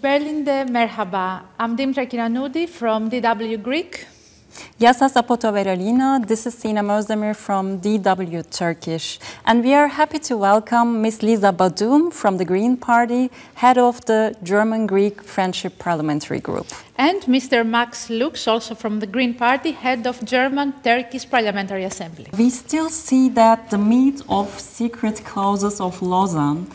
Berlinde merhaba. I'm Dimitra Kiranoudi from DW Greek. Γεια σας από το Βερολίνο. This is Sinem Özdemir from DW Turkish. And we are happy to welcome Ms. Liza Badum from the Green Party, head of the German-Greek Friendship Parliamentary Group. And Mr. Max Lux, also from the Green Party, head of German-Turkish Parliamentary Assembly. We still see that the meat of secret clauses of Lausanne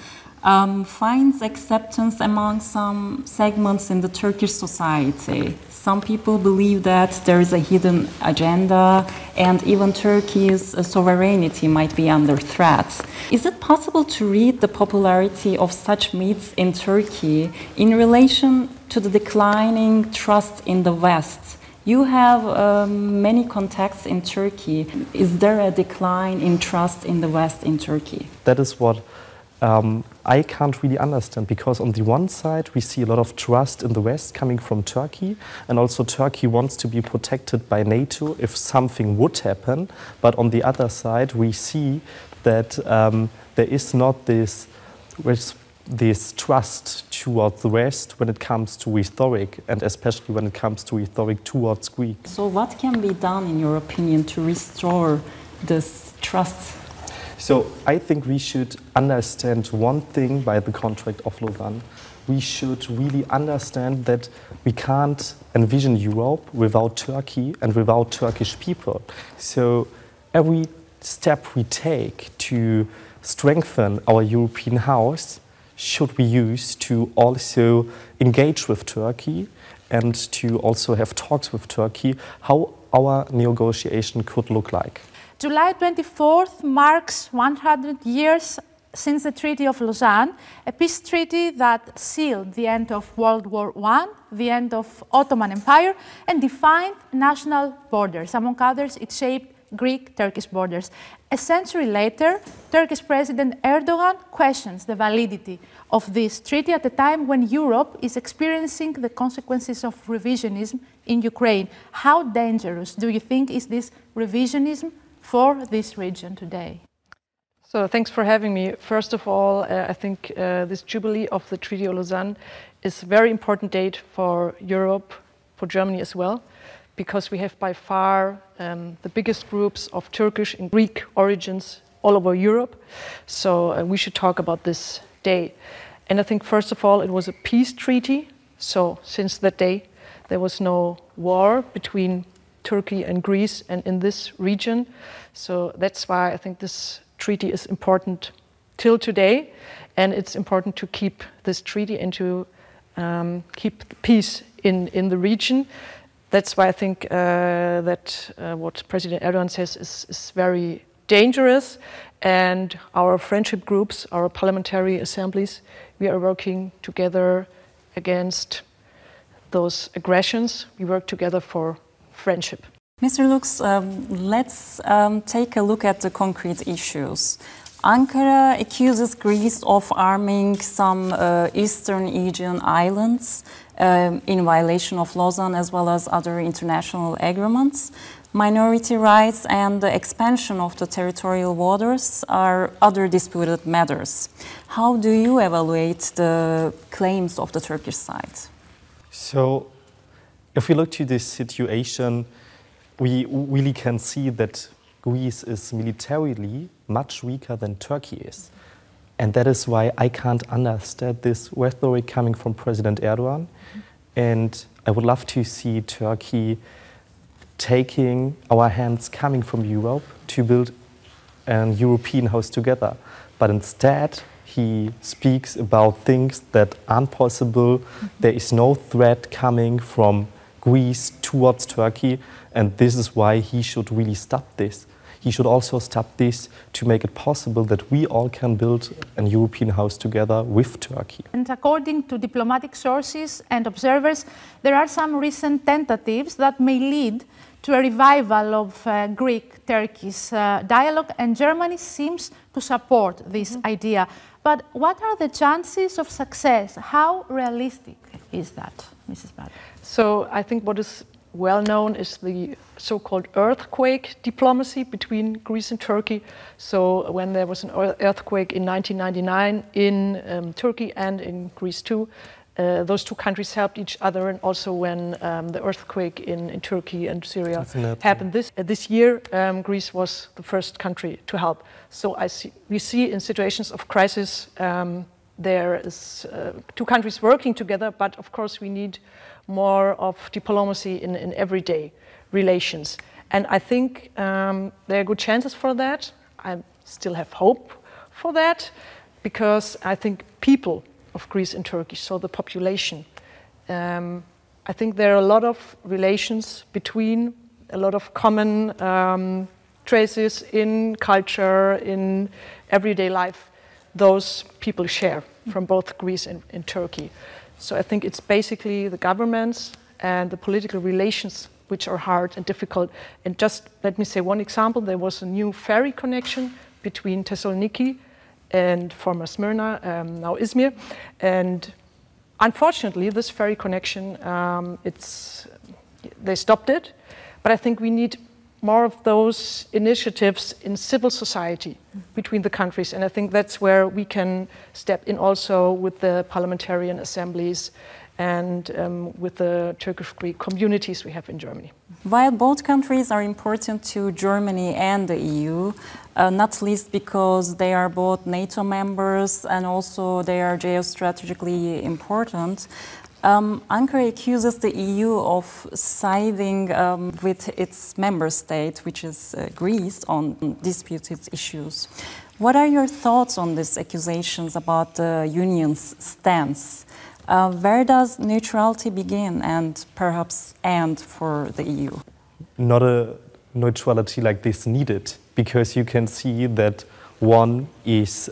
finds acceptance among some segments in the Turkish society. Some people believe that there is a hidden agenda and even Turkey's sovereignty might be under threat. Is it possible to read the popularity of such meats in Turkey in relation to the declining trust in the West? You have many contacts in Turkey. Is there a decline in trust in the West in Turkey? That is what I can't really understand, because on the one side we see a lot of trust in the West coming from Turkey, and also Turkey wants to be protected by NATO if something would happen, but on the other side we see that there is not this trust towards the West when it comes to rhetoric, and especially when it comes to rhetoric towards Greek. So what can be done in your opinion to restore this trust? So I think we should understand one thing by the contract of Lausanne. We should really understand that we can't envision Europe without Turkey and without Turkish people. So every step we take to strengthen our European house should be used to also engage with Turkey and to also have talks with Turkey how our negotiation could look like. July 24th marks 100 years since the Treaty of Lausanne, a peace treaty that sealed the end of World War I, the end of Ottoman Empire, and defined national borders. Among others, it shaped Greek-Turkish borders. A century later, Turkish President Erdogan questions the validity of this treaty at a time when Europe is experiencing the consequences of revisionism in Ukraine. How dangerous do you think is this revisionism for this region today? So thanks for having me. First of all, I think this Jubilee of the Treaty of Lausanne is a very important date for Europe, for Germany as well, because we have by far the biggest groups of Turkish and Greek origins all over Europe. So we should talk about this day. And I think first of all, it was a peace treaty. So since that day, there was no war between Turkey and Greece and in this region. So that's why I think this treaty is important till today, and it's important to keep this treaty and to keep peace in the region. That's why I think that what President Erdogan says is very dangerous, and our friendship groups, our parliamentary assemblies, we are working together against those aggressions. We work together for friendship. Mr. Lux, let's take a look at the concrete issues. Ankara accuses Greece of arming some eastern Aegean islands in violation of Lausanne as well as other international agreements. Minority rights and the expansion of the territorial waters are other disputed matters. How do you evaluate the claims of the Turkish side? So, if we look to this situation, we really can see that Greece is militarily much weaker than Turkey is. And that is why I can't understand this rhetoric coming from President Erdogan. And I would love to see Turkey taking our hands coming from Europe to build an European house together. But instead, he speaks about things that aren't possible. There is no threat coming from Greece towards Turkey, and this is why he should really stop this. He should also stop this to make it possible that we all can build a European house together with Turkey. And according to diplomatic sources and observers, there are some recent tentatives that may lead to a revival of Greek-Turkish dialogue, and Germany seems to support this idea. But what are the chances of success? How realistic is that, Mrs. Badum? So I think what is well known is the so-called earthquake diplomacy between Greece and Turkey. So when there was an earthquake in 1999 in Turkey and in Greece too, those two countries helped each other, and also when the earthquake in Turkey and Syria happened this year, Greece was the first country to help. So we see in situations of crisis there is two countries working together, but of course we need more of diplomacy in everyday relations. And I think there are good chances for that. I still have hope for that, because I think people of Greece and Turkey, so the population, I think there are a lot of relations between, a lot of common traces in culture, in everyday life, those people share from both Greece and Turkey. So I think it's basically the governments and the political relations which are hard and difficult. And just let me say one example. There was a new ferry connection between Thessaloniki and former Smyrna, now Izmir. And unfortunately, this ferry connection, they stopped it. But I think we need more of those initiatives in civil society between the countries. And I think that's where we can step in also with the parliamentarian assemblies and with the Turkish-Greek communities we have in Germany. While both countries are important to Germany and the EU, not least because they are both NATO members and also they are geostrategically important, Ankara accuses the EU of siding with its member state, which is Greece, on disputed issues. What are your thoughts on these accusations about the Union's stance? Where does neutrality begin and perhaps end for the EU? Not a neutrality like this needed, because you can see that one is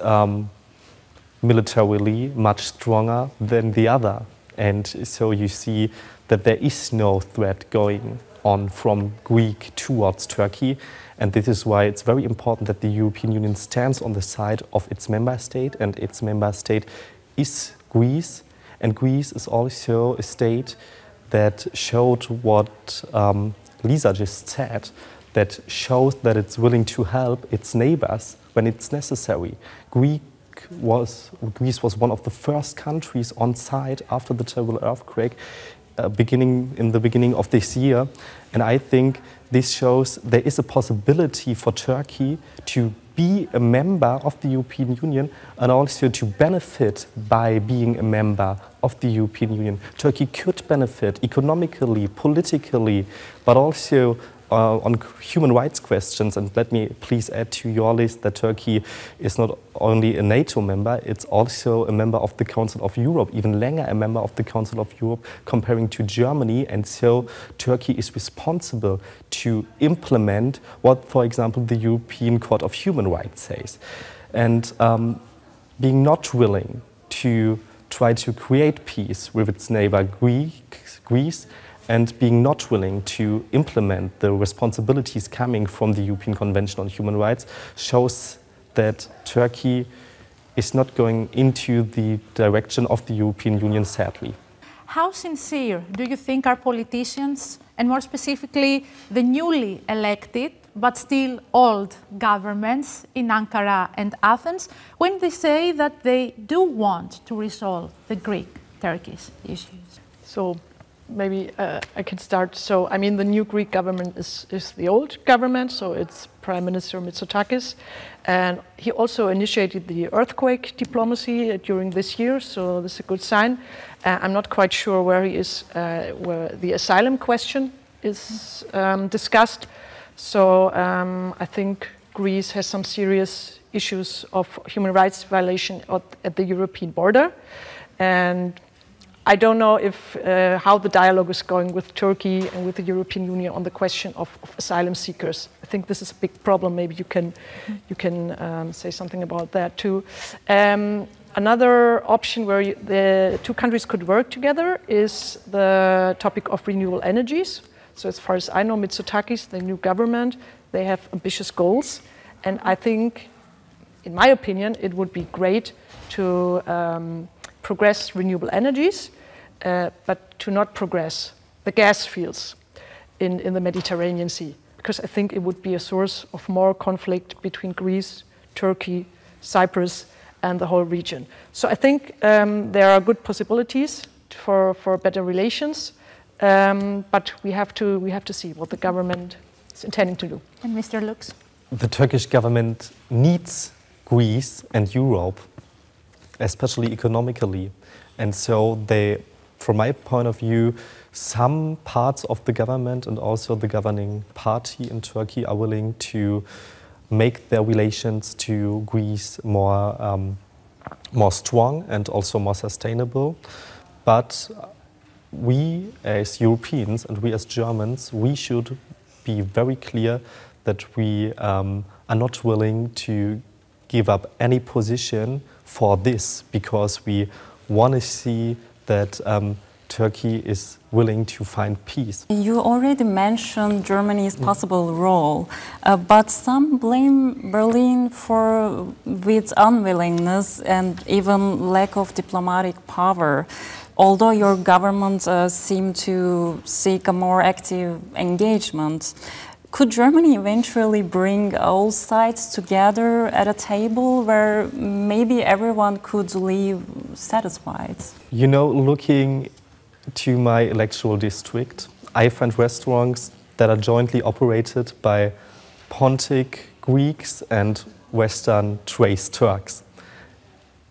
militarily much stronger than the other. And so you see that there is no threat going on from Greece towards Turkey. And this is why it's very important that the European Union stands on the side of its member state, and its member state is Greece. And Greece is also a state that showed what Lisa just said, that shows that it's willing to help its neighbors when it's necessary. Greece was one of the first countries on site after the terrible earthquake in the beginning of this year. And I think this shows there is a possibility for Turkey to be a member of the European Union and also to benefit by being a member of the European Union. Turkey could benefit economically, politically, but also on human rights questions. And let me please add to your list that Turkey is not only a NATO member, it's also a member of the Council of Europe, even longer a member of the Council of Europe comparing to Germany. And so Turkey is responsible to implement what, for example, the European Court of Human Rights says. And being not willing to try to create peace with its neighbor Greece, and being not willing to implement the responsibilities coming from the European Convention on Human Rights shows that Turkey is not going into the direction of the European Union, sadly. How sincere do you think are politicians, and more specifically the newly elected but still old governments in Ankara and Athens, when they say that they do want to resolve the Greek-Turkish issues? So maybe I can start. So, I mean, the new Greek government is the old government, so it's Prime Minister Mitsotakis. And he also initiated the earthquake diplomacy during this year, so this is a good sign. I'm not quite sure where he is, where the asylum question is discussed. So I think Greece has some serious issues of human rights violation at the European border. And I don't know if how the dialogue is going with Turkey and with the European Union on the question of asylum seekers. I think this is a big problem. Maybe you can say something about that too. Another option where the two countries could work together is the topic of renewable energies. So as far as I know, Mitsotakis, the new government, they have ambitious goals. And I think, in my opinion, it would be great to progress renewable energies, but to not progress the gas fields in the Mediterranean Sea, because I think it would be a source of more conflict between Greece, Turkey, Cyprus, and the whole region. So I think there are good possibilities for better relations, but we have to see what the government is intending to do. And Mr. Lux? The Turkish government needs Greece and Europe, especially economically. And so they, from my point of view, some parts of the government and also the governing party in Turkey are willing to make their relations to Greece more strong and also more sustainable. But we as Europeans and we as Germans, we should be very clear that we are not willing to give up any position for this, because we want to see that Turkey is willing to find peace. You already mentioned Germany's possible role, but some blame Berlin with unwillingness and even lack of diplomatic power. Although your government seemed to seek a more active engagement, could Germany eventually bring all sides together at a table where maybe everyone could leave satisfied? You know, looking to my electoral district, I find restaurants that are jointly operated by Pontic Greeks and Western Thrace Turks.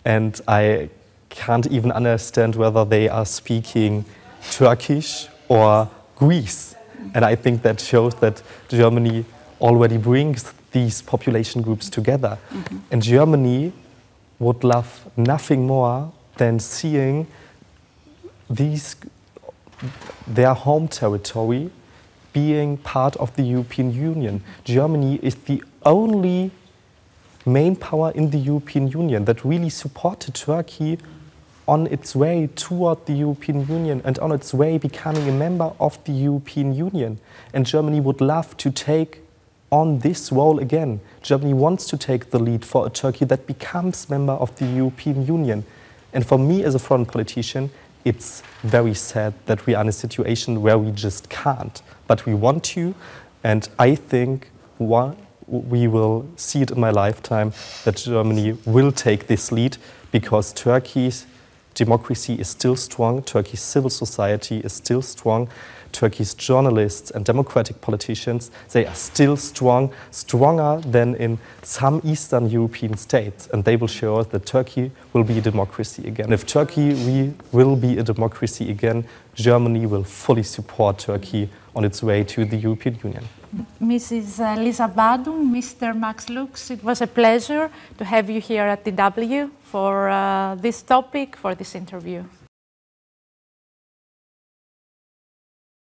And I can't even understand whether they are speaking Turkish or Greece. And I think that shows that Germany already brings these population groups together. Mm-hmm. And Germany would love nothing more than seeing their home territory being part of the European Union. Germany is the only main power in the European Union that really supported Turkey on its way toward the European Union and on its way becoming a member of the European Union. And Germany would love to take on this role again. Germany wants to take the lead for a Turkey that becomes member of the European Union. And for me as a foreign politician, it's very sad that we are in a situation where we just can't. But we want to, and I think we will see it in my lifetime that Germany will take this lead, because Turkey's democracy is still strong, Turkey's civil society is still strong, Turkey's journalists and democratic politicians, they are still strong, stronger than in some Eastern European states, and they will show us that Turkey will be a democracy again. If Turkey will be a democracy again, Germany will fully support Turkey on its way to the European Union. Mrs. Lisa Badum, Mr. Max Lux, it was a pleasure to have you here at DW for this topic, for this interview.